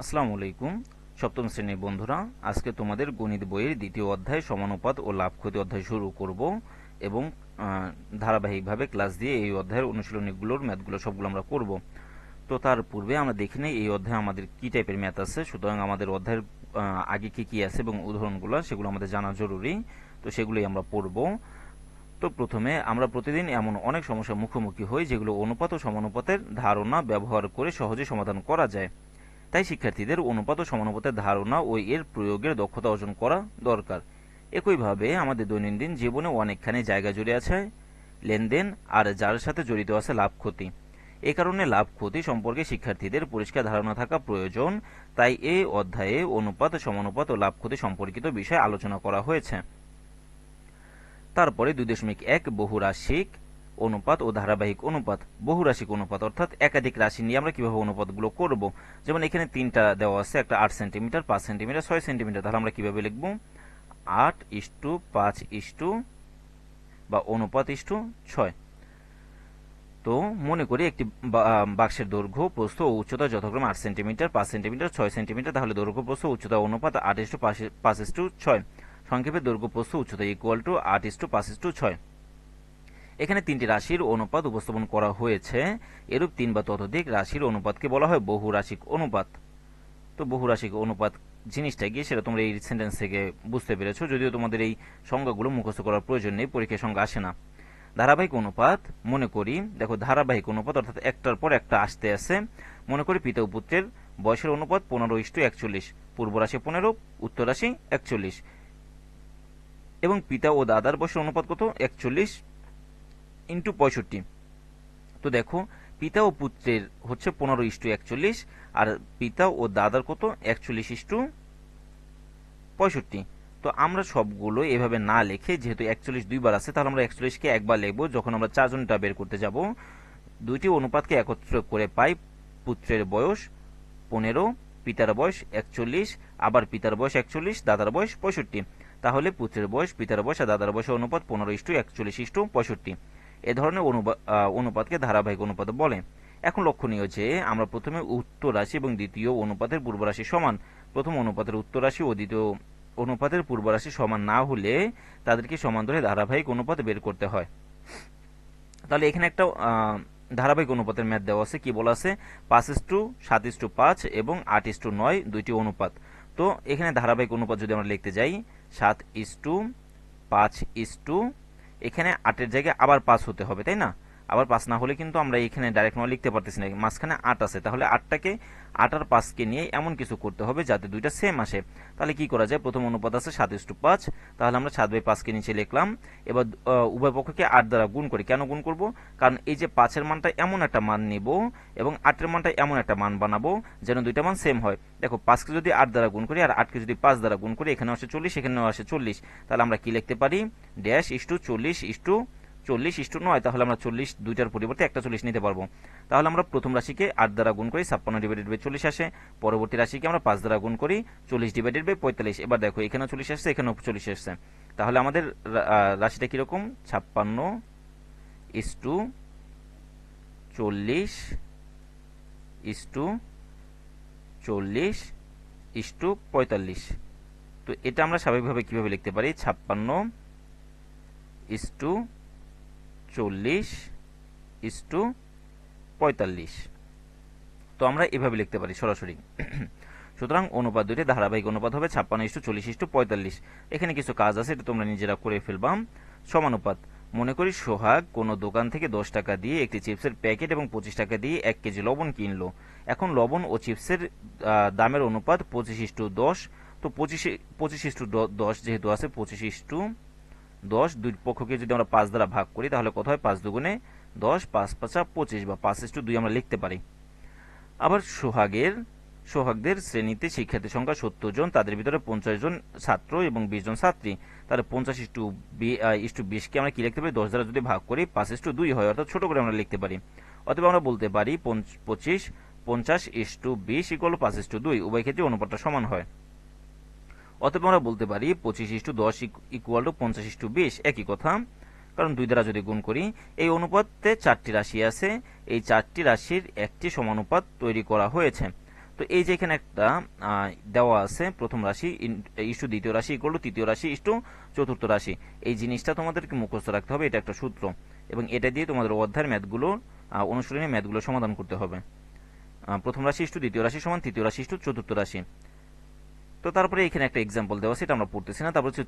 আসসালামু আলাইকুম। সপ্তম শ্রেণীর বন্ধুরা, আজকে তোমাদের গণিত বইয়ের দ্বিতীয় অধ্যায় সমানুপাত ও লাভ ক্ষতি অধ্যায় শুরু করব এবং ধারাবাহিকভাবে ক্লাস দিয়ে এই অধ্যায়ের অনুশীলনীগুলোর ম্যাথগুলো সবগুলো আমরা করব। তো তার পূর্বে আমরা দেখে নেই এই অধ্যায়ে আমাদের কি টাইপের ম্যাথ আছে। সুতরাং আমাদের অধ্যায়ের আগে কি কি আছে এবং উদাহরণগুলো সেগুলো আমাদের জানা জরুরি। তো সেগুলোই আমরা পড়ব। তো প্রথমে আমরা প্রতিদিন এমন অনেক সমস্যার মুখোমুখি হই যেগুলো অনুপাত ও সমানুপাতের ধারণা ব্যবহার করে সহজে সমাধান করা যায়। তাই শিক্ষার্থীদের অনুপাত ও সমানুপাতের ধারণা ও এর প্রয়োগের দক্ষতা অর্জন করা দরকার। একইভাবে আমাদের দৈনন্দিন জীবনে অনেকখানি জায়গা জুড়ে আছে লেনদেন, আর যার সাথে জড়িত আছে লাভ ক্ষতি। এ কারণে লাভ ক্ষতি সম্পর্কে শিক্ষার্থীদের পরিষ্কার ধারণা থাকা প্রয়োজন। তাই এই অধ্যায়ে অনুপাত, সমানুপাত ও লাভ ক্ষতি সম্পর্কিত বিষয় আলোচনা করা হয়েছে। তারপরে 2.1 বহুরাশিক অনুপাত ও ধারাবাহিক অনুপাত। বহুরাশিক অনুপাত অর্থাৎ একাধিক রাশি নিয়ে আমরা কিভাবে অনুপাতগুলো করব। যেমন এখানে তিনটা দেওয়া আছে, একটা 8 সেন্টিমিটার, 5 সেন্টিমিটার, 6 সেন্টিমিটার। তাহলে আমরা কিভাবে লিখব? 8:5 বা অনুপাত 6। তো মনে করি একটি বাক্সের দৈর্ঘ্য, প্রস্থ ও উচ্চতা যথাক্রমে 8 সেন্টিমিটার, 5 সেন্টিমিটার, 6 সেন্টিমিটার। তাহলে দৈর্ঘ্য, প্রস্থ, উচ্চতা অনুপাত 8:5:6। সংক্ষেপে দৈর্ঘ্য, প্রস্থ, উচ্চতা ইকুয়াল টু 8:5:6। এখানে তিনটি রাশির অনুপাত উপস্থাপন করা হয়েছে। এরূপ তিন বা ততোধিক রাশির অনুপাতকে বলা হয় বহুরাশিক অনুপাত। তো বহুরাশিক অনুপাত জিনিসটা কি সেটা তোমরা এই সেন্টেন্স থেকে বুঝতে পেরেছো, যদিও তোমাদের এই সংজ্ঞাগুলো মুখস্থ করার প্রয়োজন নেই, পরীক্ষার সংজ্ঞা আসে না। ধারাবাহিক অনুপাত মনে করি, দেখো ধারাবাহিক অনুপাত অর্থাৎ একটার পর একটা আসতে আছে। মনে করি পিতা ও পুত্রের বয়সের অনুপাত 15:41, পূর্ব রাশি 15, উত্তর রাশি 41, এবং পিতা ও দাদার বয়সের অনুপাত কত? 41:65। তো দেখো পিতা ও পুত্রের হচ্ছে 15:41, আর পিতা ও দাদার কত? 41:65। তো আমরা সবগুলো এভাবে না লিখে, যেহেতু 41 দুইবার আছে, তাহলে আমরা 41কে একবার লিখবো। যখন আমরা চারজনটা বের করতে যাব, দুইটি অনুপাতকে একত্র করে পাই পুত্রের বয়স 15, পিতার বয়স 41, আবার পিতার বয়স 41, দাদার বয়স 65। তাহলে পুত্রের বয়স, পিতার বয়স আর দাদার বয়সের অনুপাত 15:41:65। এ ধরনের অনুপাতকে ধারাবাহিক অনুপাত বলে। এখন লক্ষণীয় যে আমরা প্রথমে উত্তর রাশি এবং দ্বিতীয় অনুপাতের পূর্ব রাশি সমান। প্রথম অনুপাতের উত্তর রাশি ও দ্বিতীয় অনুপাতের পূর্ব রাশি সমান না হলে তাদেরকে সমান ধরে ধারাবাহিক অনুপাত বের করতে হয়। তাহলে এখানে একটা ধারাবাহিক অনুপাতের ম্যাথ দেওয়া আছে। কি বলা আছে? 5:7:5 এবং 8:9 দুইটি অনুপাত। তো এখানে ধারাবাহিক অনুপাত যদি আমরা লিখতে যাই, 7:5, এখানে 8-এর জায়গায় আবার 5 হতে হবে, তাই না? আবার 5 না হলে কিন্তু আমরা এখানে ডাইরেক্ট নয় লিখতে পারতেছি না, মাঝখানে 8 আছে। তাহলে 8টাকে 8 আর 5কে নিয়ে এমন কিছু করতে হবে যাতে দুইটা সেম আসে। তাহলে কি করা যায়? প্রথম অনুপাত আছে 7:5, তাহলে আমরা 7/5কে নিচে লিখলাম। এবার উভয় পক্ষকে 8 দ্বারা গুণ করি। কেন গুণ করব? কারণ এই যে 5-এর মানটা এমন একটা মান নিব এবং 8-এর মানটা এমন একটা মান বানাবো যেন দুইটা মান সেম হয়। দেখো 5কে যদি 8 দ্বারা গুণ করি আর 8কে যদি 5 দ্বারা গুণ করি, এখানে আসে 40, এখানেও আসে 40। তাহলে আমরা কি লিখতে পারি? -40:40:9। তাহলে আমরা 40 দুইটার পরিবর্তে একটা 40 নিতে পারবো। তাহলে আমরা প্রথম রাশিকে 8 দ্বারা গুণ করি, 56/40 আসে। পরবর্তী রাশিকে আমরা 5 দ্বারা গুণ করি, 40/45। এবার দেখো এখানেও 40 আসছে, এখানেও 40 আসছে। তাহলে আমাদের রাশিটা কিরকম? 56:40:45। তো এটা আমরা স্বাভাবিকভাবে কিভাবে লিখতে পারি? 56:40:45। তো আমরা এভাবে লিখতে পারি সরাসরি। সুতরাং অনুপাত দুইটি ধারাবাহিক অনুপাত হবে 56:40:45। এখানে কিছু কাজ আছে, এটা তোমরা নিজেরা করে ফেলবা। সমানুপাত মনে করি সোহাগ কোনো দোকান থেকে 10 টাকা দিয়ে একটি চিপসের প্যাকেট এবং 25 টাকা দিয়ে 1 কেজি লবণ কিনলো। এখন লবণ ও চিপসের দামের অনুপাত 25:10। তো 25:10 যেহেতু আছে, 25:10 দুই পক্ষকে যদি আমরা 5 দ্বারা ভাগ করি তাহলে কত হয়? 5 দুগুণে 10, 5×5=25 বা 5:2 আমরা লিখতে পারি। আবার সোহাগদের শ্রেণীতে শিক্ষার্থী সংখ্যা 70 জন, তাদের ভিতরে 50 জন ছাত্র এবং 20 জন ছাত্রী। তাহলে 50:20কে আমরা কি লিখতে পারি? 10 দ্বারা যদি ভাগ করি 5:2 হয়, অর্থাৎ ছোট করে আমরা লিখতে পারি। অথবা আমরা বলতে পারি 50:20 = 5:2, উভয় ক্ষেত্রে অনুপাতটা সমান হয়। অথবা আমরা বলতে পারি 25:10 = 50:20, একই কথা, কারণ 2 দ্বারা যদি গুণ করি। এই অনুপাতে 4টি রাশি আছে, এই 4টি রাশির একটি সমানুপাত তৈরি করা হয়েছে। তো এই যে এখানে একটা দেওয়া আছে প্রথম রাশি ইস্টু দ্বিতীয় রাশি ইকুয়াল টু তৃতীয় রাশি ইস্টু চতুর্থ রাশি, এই জিনিসটা তোমাদেরকে মুখস্থ রাখতে হবে, এটা একটা সূত্র, এবং এটা দিয়ে তোমাদের অধ্যায়ের ম্যাথগুলো অনুশীলনী ম্যাথগুলো সমাধান করতে হবে। প্রথম রাশি ইস্টু দ্বিতীয় রাশি সমান তৃতীয় রাশি ইস্টু চতুর্থ রাশি। তো তারপরে এখানে একটা এক্সাম্পল দেওয়া আছে, এটা আমরা পড়তেছি না। তারপর হচ্ছে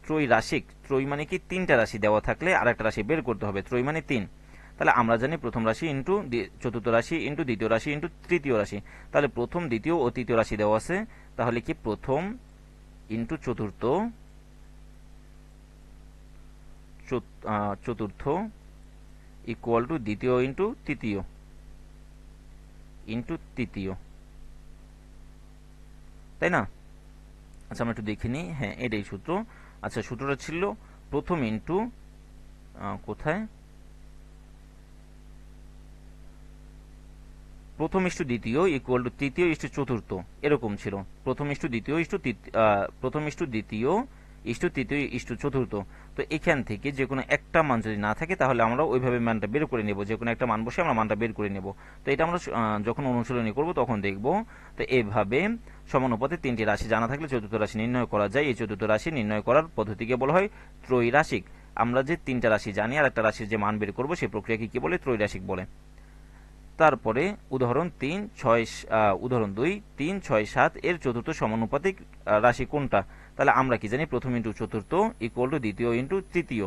ত্রৈরাশিক, ত্রয় মানে কি তিনটা রাশি দেওয়া থাকলে আর একটা রাশি বের করতে হবে, ত্রয় মানে তিন। তাহলে আমরা জানি প্রথম রাশি ইন্টু চতুর্থ রাশি ইন্টু দ্বিতীয় রাশি ইন্টু তৃতীয় রাশি। তাহলে প্রথম দ্বিতীয় ও তৃতীয় রাশি দেওয়া আছে, তাহলে কি প্রথম ইন্টু চতুর্থ চতুর্থ ইকুয়াল টু দ্বিতীয় ইন্টু তৃতীয় তাই না? আচ্ছা আমরা একটু দেখে নিই। হ্যাঁ, এটাই সূত্র। আচ্ছা, সূত্রটা ছিল প্রথম ইন্টু কোথায়, প্রথম ইস্টু দ্বিতীয় ইকুয়াল টু তৃতীয় ইস্টু চতুর্থ, এরকম ছিল। প্রথম ইস্টু দ্বিতীয় ইস্টু তৃতীয় ইস্টু চতুর্থ। তো এখান থেকে যে কোনো একটা মান যদি না থাকে তাহলে আমরা ওইভাবে মানটা বের করে নেব, যে কোনো একটা মান বসে আমরা মানটা বের করে নেব। তো এটা আমরা যখন অনুশীলনী করব তখন দেখব। তো এইভাবে সমানুপাতে তিনটি রাশি জানা থাকলে চতুর্থ রাশি নির্ণয় করা যায়। এই চতুর্থ রাশি নির্ণয় করার পদ্ধতিকে বলা হয় ত্রৈরাশিক। আমরা যে তিনটা রাশি জানি আর একটা রাশির যে মান বের করব সেই প্রক্রিয়াকে কি বলে, ত্রৈরাশিক বলে। তারপরে উদাহরণ 2 3 6 7 এর চতুর্থ সমানুপাতিক রাশি কোনটা? তাহলে আমরা কি জানি, প্রথম ইন্টু চতুর্থ ইকুয়াল টু দ্বিতীয় ইন্টু তৃতীয়।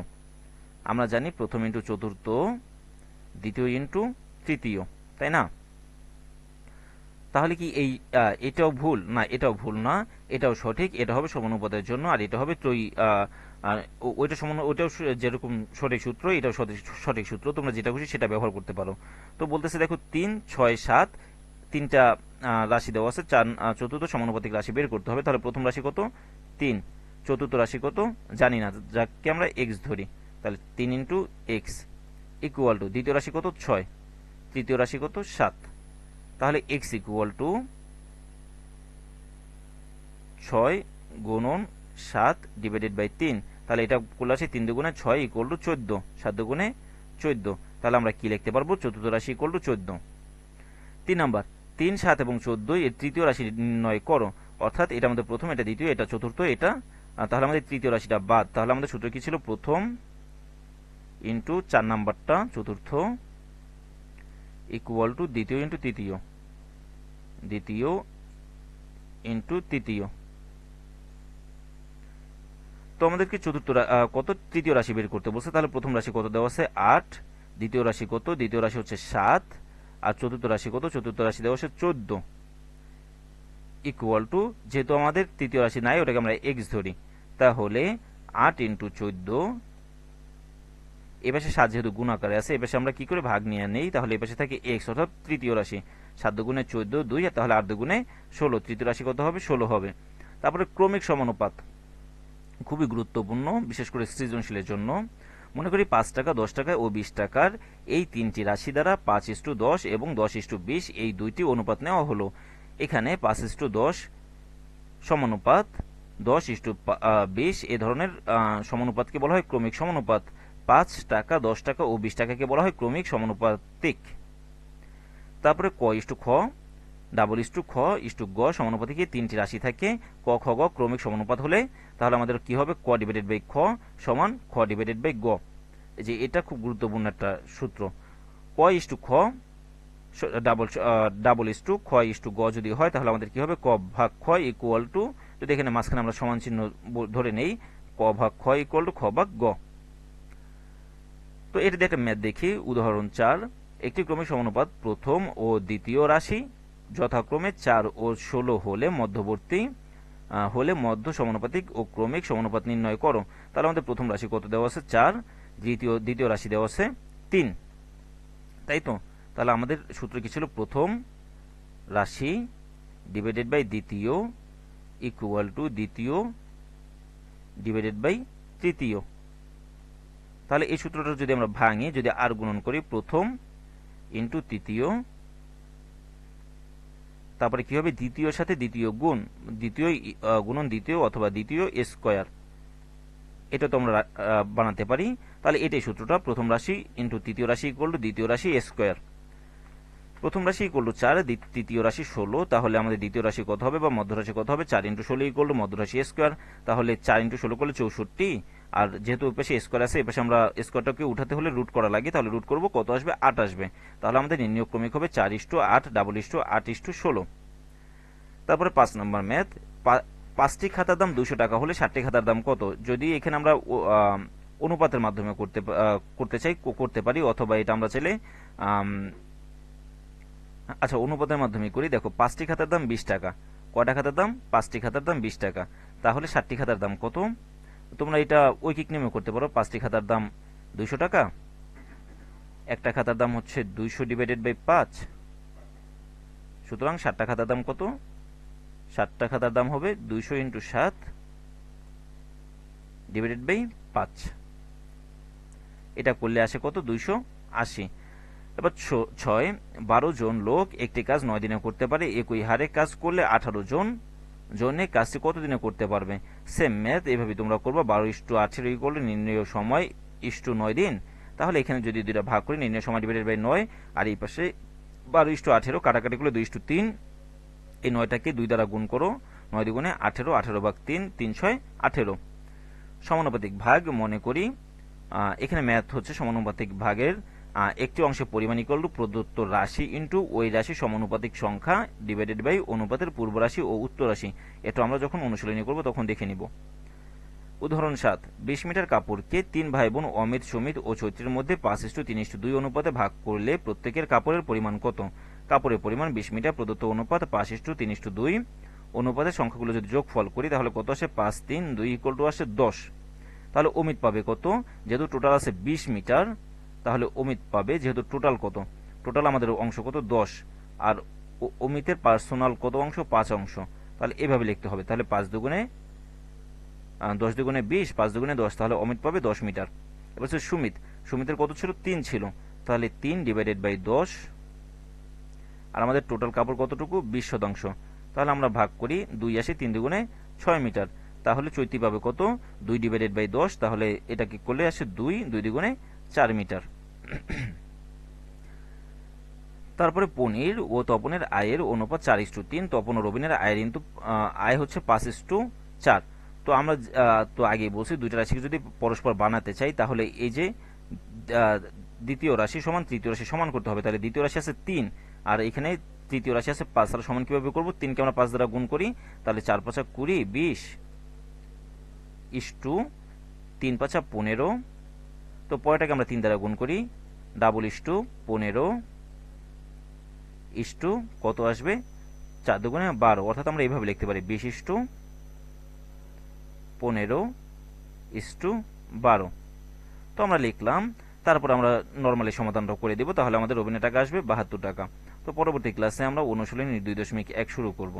আমরা জানি প্রথম ইন্টু চতুর্থ দ্বিতীয় ইন্টু তৃতীয়, তাই না? তাহলে কি এটাও ভুল? না, এটাও ভুল না, এটাও সঠিক। এটা হবে সমানুপাতের জন্য, আর এটা হবে ওইটাও যেরকম সঠিক সূত্র, এটাও সঠিক সূত্র। তোমরা যেটা খুশি সেটা ব্যবহার করতে পারো। তো বলতেছে দেখো 3 6 7 তিনটা রাশি দেওয়া আছে, চতুর্থ সমানুপাতিক রাশি বের করতে হবে। তাহলে প্রথম রাশি কত? 3। চতুর্থ রাশি কত জানি না, যাকে আমরা এক্স ধরি। তাহলে 3 ইন্টু এক্স ইকুয়াল টু দ্বিতীয় রাশি কত? 6। তৃতীয় রাশি কত? 7। তাহলে x ইকুয়াল টু 6 গুণন 7 ডিভাইডেড বাই 3। তাহলে এটা করলে আসে 3 দুগুণে 6 ইকুয়াল টু 14, 7 দুগুণে 14। তাহলে আমরা কি লিখতে পারবো? চতুর্থ রাশি ইকুয়াল টু 14। 3 নাম্বার, 3 7 এবং 14 এর তৃতীয় রাশি নির্ণয় করো। অর্থাৎ এটা আমাদের প্রথম, এটা দ্বিতীয়, এটা চতুর্থ, এটা তাহলে আমাদের তৃতীয় রাশিটা বাদ। তাহলে আমাদের সূত্র কি ছিল? প্রথম ইন্টু 4 নাম্বারটা চতুর্থ ইকুয়াল টু দ্বিতীয় ইন্টু তৃতীয় তো আমাদেরকে কত তৃতীয় রাশি বের করতে বলছে। তাহলে প্রথম রাশি কত দেওয়া আছে? 8। দ্বিতীয় রাশি কত? দ্বিতীয় রাশি হচ্ছে 7। আর চতুর্থ রাশি কত? চতুর্থ রাশি দেওয়া আছে 14 ইকুয়াল টু, যেহেতু আমাদের তৃতীয় রাশি নাই ওটাকে আমরা এক্স ধরি, তাহলে 8 ইন্টু 14। এপাশে 7 যেহেতু গুণ আকারে আছে, এপাশে আমরা কি করে ভাগ নিয়ে নেই, তাহলে এপাশে থাকে এক্স, অর্থাৎ তৃতীয় রাশি। 7 দুগুণে 14 2, আর তাহলে 8 দুগুণে 16। তৃতীয় রাশি কত হবে? 16 হবে। তারপরে ক্রমিক সমানুপাত খুবই গুরুত্বপূর্ণ, বিশেষ করে সৃজনশীলের জন্য। মনে করি 5 টাকা, 10 টাকা ও 20 টাকার এই তিনটি রাশি দ্বারা 5:10 এবং 10:20 এই দুইটি অনুপাত নেওয়া হলো। এখানে 5:10 সমানুপাত 10:20 এ ধরনের সমানুপাতকে বলা হয় ক্রমিক সমানুপাত। 5 টাকা, 10 টাকা ও 20 টাকাকে বলা হয় ক্রমিক সমানুপাতিক। তারপরে ক ইস্টু খ, ডাবল ইস্টু খ ইস্টু গ সমানুপাতিকে তিনটি রাশি থাকে। ক খ গ ক্রমিক সমানুপাত হলে তাহলে আমাদের কি হবে? ক ডিভাইডেড বাই খ সমান খ ডিভাইডেড বাই গ। এই যে এটা খুব গুরুত্বপূর্ণ একটা সূত্র। ক ইস্টু খ ডাবল ইস্টু খ ইস্টু গ যদি হয় তাহলে আমাদের কি হবে? ক ভাগ খ ইকুয়াল টু, যদি এখানে মাঝখানে আমরা সমান চিহ্ন ধরে নেই, ক ভাগ খ ইকুয়াল টু খ ভাগ গ। তো এটা দিয়ে একটা ম্যাথ দেখি। উদাহরণ 4, একটি ক্রমিক সমানুপাত প্রথম ও দ্বিতীয় রাশি যথাক্রমে 4 ও 16 হলে মধ্য সমানুপাতিক ও ক্রমিক সমানুপাত নির্ণয় করো। তাহলে আমাদের প্রথম রাশি কত দেওয়া আছে? 4। দ্বিতীয় রাশি দেওয়া আছে 3, তাই তো? তাহলে আমাদের সূত্র কি ছিল? প্রথম রাশি ডিভাইডেড বাই দ্বিতীয় ইকুয়াল টু দ্বিতীয় ডিভাইডেড বাই তৃতীয়। তাহলে এই সূত্রটা যদি আমরা ভাঙি, যদি আর গুণন করি, প্রথম ইন্টু তৃতীয়, তারপরে কি হবে? দ্বিতীয়র সাথে দ্বিতীয় গুণন দ্বিতীয় অথবা দ্বিতীয় স্কয়ার, এটা তো আমরা বানাতে পারি। তাহলে এটাই সূত্রটা, প্রথম রাশি ইন্টু তৃতীয় রাশি ইকুয়াল টু দ্বিতীয় রাশি স্কয়ার। প্রথম রাশি ইকুয়াল টু 4, তৃতীয় রাশি 16, তাহলে আমাদের দ্বিতীয় রাশি কত হবে বা মধ্য রাশি কত হবে? 4 ইন্টু 16 ইকুয়াল টু মধ্য রাশি স্কোয়ার, তাহলে 4 ইন্টু 16 করলে 64, আর যেহেতু ওই পাশে স্কোয়ার আছে, এই পাশে আমরা স্কোয়ারটাকে উঠাতে হলে রুট করা লাগে, তাহলে রুট করব, কত আসবে? 8 আসবে। তাহলে আমাদের নির্ণয় ক্রমিক হবে 4:8 8:8:16। তারপরে 5 নম্বর ম্যাথ, 5টি খাতার দাম 200 টাকা হলে 60টি খাতার দাম কত? যদি এখানে আমরা অনুপাতের মাধ্যমে করতে চাই, করতে পারি, অথবা এটা আমরা চাইলে আচ্ছা অনুপাতের মাধ্যমে করি। দেখো 5টি খাতার দাম 20 টাকা, কয়টা খাতার দাম? 5টি খাতার দাম 20 টাকা, তাহলে 60টি খাতার দাম কত? তোমরা এটা ঐকিক নিয়মে করতে পারো। 5টি খাতার দাম 200 টাকা, একটা খাতার দাম হচ্ছে 200 ডিভাইডেড বাই 5, সুতরাং 60টা খাতার দাম কত? 60টা খাতার দাম হবে 200 ইন্টু 7 ডিভাইডেড বাই 5, এটা করলে আসে কত? 280। এবার 6, 12 জন লোক একটি কাজ 9 দিনে করতে পারে, একই হারে কাজ করলে 18 জনে কাজটি কত দিনে করতে পারবে? সেম ম্যাথ এইভাবে তোমরা করবা। 12:18 করলে নির্ণয় সময় ইস্টু 9 দিন, তাহলে এখানে যদি দুইটা ভাগ করি, নির্ণয় সময় ডিভাইডেড বাই 9, আর এই পাশে 12:18 কাটাকাটি করলে 2:3, এই 9টাকে 2 দ্বারা গুণ করো, 9 দুগুণে 18, 18 ভাগ 3, 3 6 18। সমানুপাতিক ভাগ মনে করি, এখানে ম্যাথ হচ্ছে সমানুপাতিক ভাগের একটি অংশের পরিমাণ ইকুয়াল টু প্রদত্ত রাশি ইন্টু ওই রাশি সমানুপাতিক সংখ্যা ডিভাইডেড বাই অনুপাতের পূর্ব রাশি ও উত্তর রাশি। এটা আমরা যখন অনুশীলনী করব তখন দেখে নিব। উদাহরণ 7, 20 মিটার কাপড়কে 3 ভাই বোন অমিত, সুমিত ও চৈত্রের মধ্যে 5:3:2 অনুপাতে ভাগ করলে প্রত্যেকের কাপড়ের পরিমাণ কত? কাপড়ের পরিমাণ 20 মিটার, প্রদত্ত অনুপাত 5:3:2, অনুপাতের সংখ্যাগুলো যদি যোগফল করি তাহলে কত আসে? 5 3 2 ইকুয়াল টু আসে 10। তাহলে অমিত পাবে কত? যেহেতু টোটাল আছে 20 মিটার, তাহলে অমিত পাবে, যেহেতু টোটাল কত? টোটাল আমাদের অংশ কত? 10, আর অমিতের পার্সোনাল কত অংশ? 5 অংশ। তাহলে এভাবে লিখতে হবে। তাহলে 5 দুগুণে 10 দুগুণে 20, 5 দুগুণে 10, তাহলে অমিত পাবে 10 মিটার। এবার হচ্ছে সুমিত, সুমিতের কত ছিল? 3 ছিল, তাহলে 3 ডিভাইডেড বাই 10, আর আমাদের টোটাল কাপড় কতটুকু? 20 শতাংশ। তাহলে আমরা ভাগ করি, 2 আসে, 3 দুগুণে 6 মিটার, তাহলে চৈতি পাবে কত? 2 ডিভাইডেড বাই 10, তাহলে এটা কি করলে আসে 2, 2 দুগুণে 4 মিটার। তারপরে পনির ও তপনের আয়ের অনুপাত 4:3, তপন ও রবিনের আয় হচ্ছে 5:4। তো আমরা তো আগে বলছি দুইটা রাশিকে যদি পরস্পর বানাতে চাই, তাহলে এই যে দ্বিতীয় রাশি সমান তৃতীয় রাশি সমান করতে হবে। তাহলে দ্বিতীয় রাশি আছে 3, আর এখানে তৃতীয় রাশি আছে 5, তাহলে সমান কিভাবে করব? 3কে আমরা 5 দ্বারা গুণ করি, তাহলে 4 5 20, 20 ইস্টু 3 5 15, তো পরেরটাকে আমরা 3 দ্বারা গুণ করি, ডাবল ইস্টু 15 ইস্টু কত আসবে? 4 দুগুণে 12, অর্থাৎ আমরা এইভাবে লিখতে পারি 20:15:12। তো আমরা লিখলাম, তারপর আমরা নর্মালি সমাধানটা করে দিব, তাহলে আমাদের রবিনের টাকা আসবে 72 টাকা। তো পরবর্তী ক্লাসে আমরা অনুশীলনী 2.1 শুরু করব।